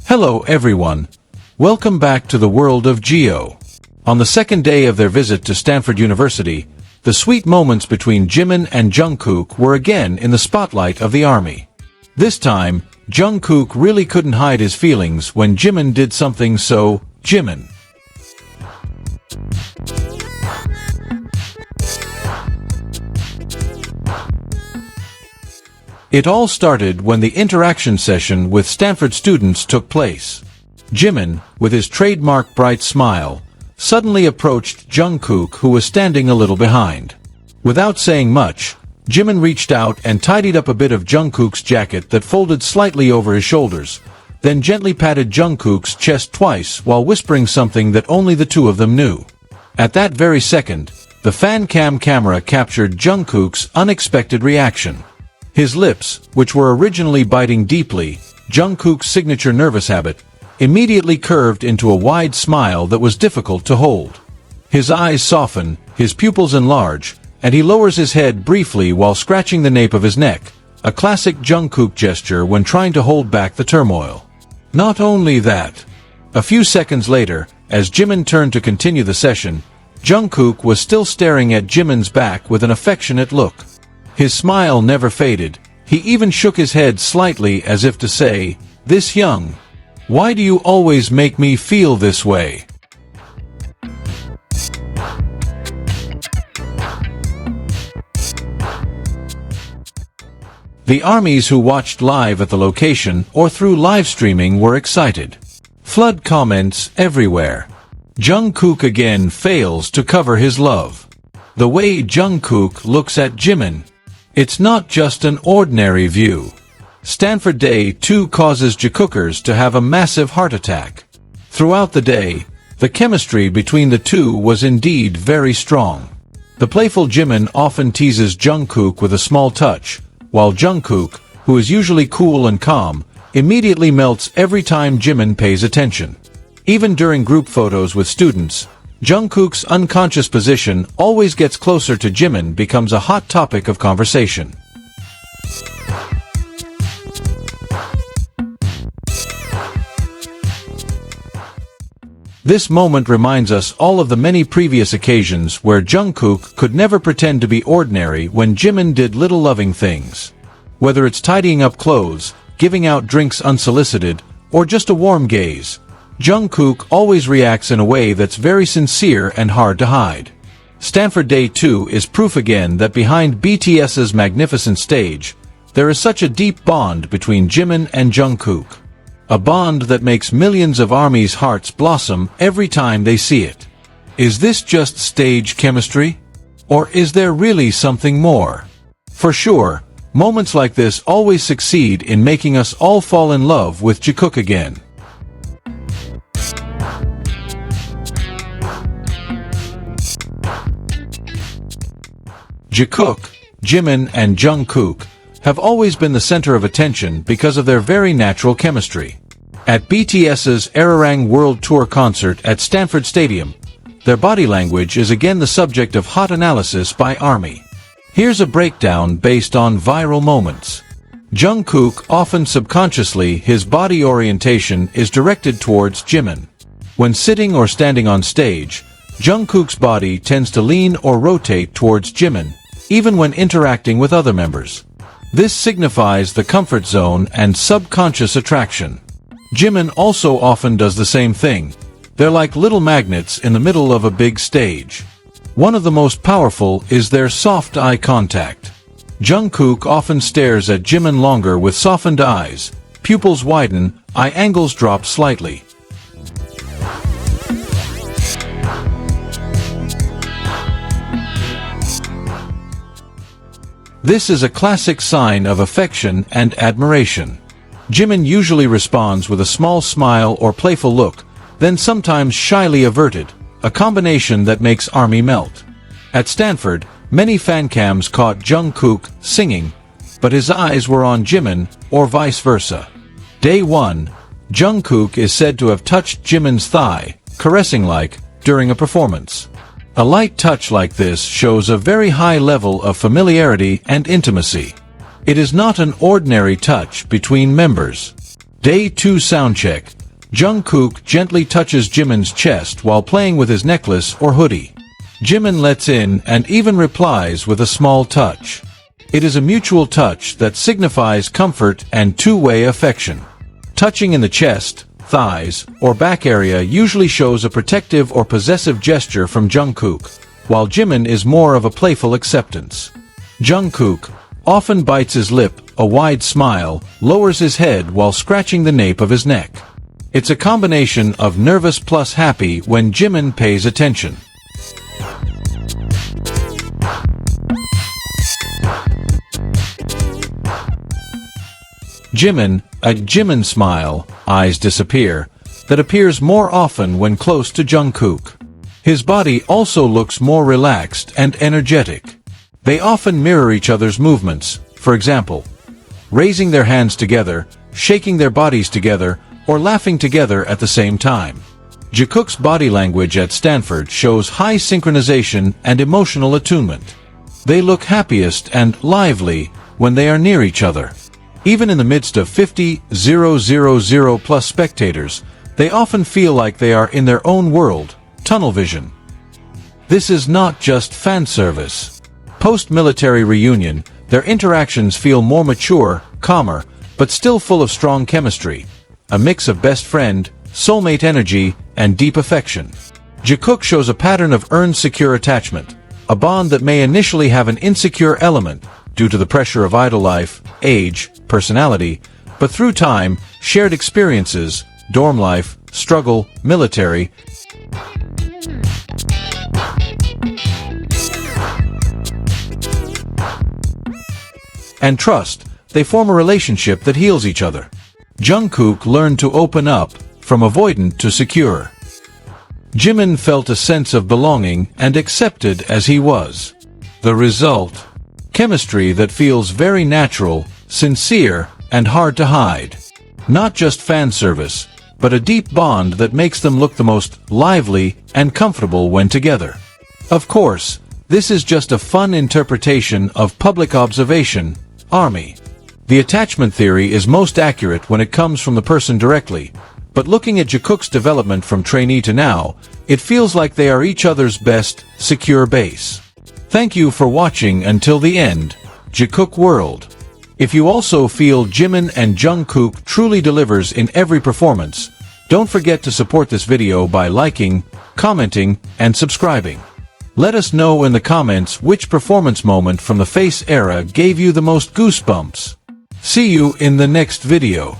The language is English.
Hello everyone. Welcome back to the world of Geo. On the second day of their visit to Stanford University, the sweet moments between Jimin and Jungkook were again in the spotlight of the army. This time, Jungkook really couldn't hide his feelings when Jimin did something so Jimin. It all started when the interaction session with Stanford students took place. Jimin, with his trademark bright smile, suddenly approached Jungkook, who was standing a little behind. Without saying much, Jimin reached out and tidied up a bit of Jungkook's jacket that folded slightly over his shoulders, then gently patted Jungkook's chest twice while whispering something that only the two of them knew. At that very second, the fan cam camera captured Jungkook's unexpected reaction. His lips, which were originally biting deeply, Jungkook's signature nervous habit, immediately curved into a wide smile that was difficult to hold. His eyes soften, his pupils enlarge, and he lowers his head briefly while scratching the nape of his neck, a classic Jungkook gesture when trying to hold back the turmoil. Not only that, a few seconds later, as Jimin turned to continue the session, Jungkook was still staring at Jimin's back with an affectionate look. His smile never faded. He even shook his head slightly as if to say, "This young. Why do you always make me feel this way?" The armies who watched live at the location or through live streaming were excited. Flood comments everywhere. Jungkook again fails to cover his love. The way Jungkook looks at Jimin. It's not just an ordinary view. Stanford Day 2 causes Jikookers to have a massive heart attack. Throughout the day, the chemistry between the two was indeed very strong. The playful Jimin often teases Jungkook with a small touch, while Jungkook, who is usually cool and calm, immediately melts every time Jimin pays attention. Even during group photos with students, Jungkook's unconscious position always gets closer to Jimin becomes a hot topic of conversation. This moment reminds us all of the many previous occasions where Jungkook could never pretend to be ordinary when Jimin did little loving things. Whether it's tidying up clothes, giving out drinks unsolicited, or just a warm gaze, Jungkook always reacts in a way that's very sincere and hard to hide. Stanford Day 2 is proof again that behind BTS's magnificent stage, there is such a deep bond between Jimin and Jungkook. A bond that makes millions of ARMY's hearts blossom every time they see it. Is this just stage chemistry? Or is there really something more? For sure, moments like this always succeed in making us all fall in love with Jikook again. Jikook, Jimin and Jungkook have always been the center of attention because of their very natural chemistry. At BTS's Arirang World Tour concert at Stanford Stadium, their body language is again the subject of hot analysis by ARMY. Here's a breakdown based on viral moments. Jungkook, often subconsciously, his body orientation is directed towards Jimin. When sitting or standing on stage, Jungkook's body tends to lean or rotate towards Jimin, even when interacting with other members. This signifies the comfort zone and subconscious attraction. Jimin also often does the same thing. They're like little magnets in the middle of a big stage. One of the most powerful is their soft eye contact. Jungkook often stares at Jimin longer with softened eyes, pupils widen, eye angles drop slightly. This is a classic sign of affection and admiration. Jimin usually responds with a small smile or playful look, then sometimes shyly averted, a combination that makes ARMY melt. At Stanford, many fan cams caught Jungkook singing, but his eyes were on Jimin, or vice versa. Day 1, Jungkook is said to have touched Jimin's thigh, caressing-like, during a performance. A light touch like this shows a very high level of familiarity and intimacy. It is not an ordinary touch between members. Day 2 soundcheck. Jungkook gently touches Jimin's chest while playing with his necklace or hoodie. Jimin lets in and even replies with a small touch. It is a mutual touch that signifies comfort and two-way affection. Touching in the chest, thighs, or back area usually shows a protective or possessive gesture from Jungkook, while Jimin is more of a playful acceptance. Jungkook often bites his lip, a wide smile, lowers his head while scratching the nape of his neck. It's a combination of nervous plus happy when Jimin pays attention. Jimin, a Jimin smile, eyes disappear, that appears more often when close to Jungkook. His body also looks more relaxed and energetic. They often mirror each other's movements, for example, raising their hands together, shaking their bodies together, or laughing together at the same time. Jikook's body language at Stanford shows high synchronization and emotional attunement. They look happiest and lively when they are near each other. Even in the midst of 50,000 plus spectators, they often feel like they are in their own world, tunnel vision. This is not just fan service. Post-military reunion, their interactions feel more mature, calmer, but still full of strong chemistry. A mix of best friend, soulmate energy, and deep affection. Jikook shows a pattern of earned secure attachment, a bond that may initially have an insecure element due to the pressure of idol life, age, personality, but through time, shared experiences, dorm life, struggle, military, and trust, they form a relationship that heals each other. Jungkook learned to open up, from avoidant to secure. Jimin felt a sense of belonging and accepted as he was. The result? Chemistry that feels very natural, sincere, and hard to hide. Not just fan service, but a deep bond that makes them look the most lively and comfortable when together. Of course, this is just a fun interpretation of public observation, Army. The attachment theory is most accurate when it comes from the person directly, but looking at Jikook's development from trainee to now, it feels like they are each other's best, secure base. Thank you for watching until the end, Jikook World. If you also feel Jimin and Jungkook truly delivers in every performance, don't forget to support this video by liking, commenting, and subscribing. Let us know in the comments which performance moment from the Face era gave you the most goosebumps. See you in the next video.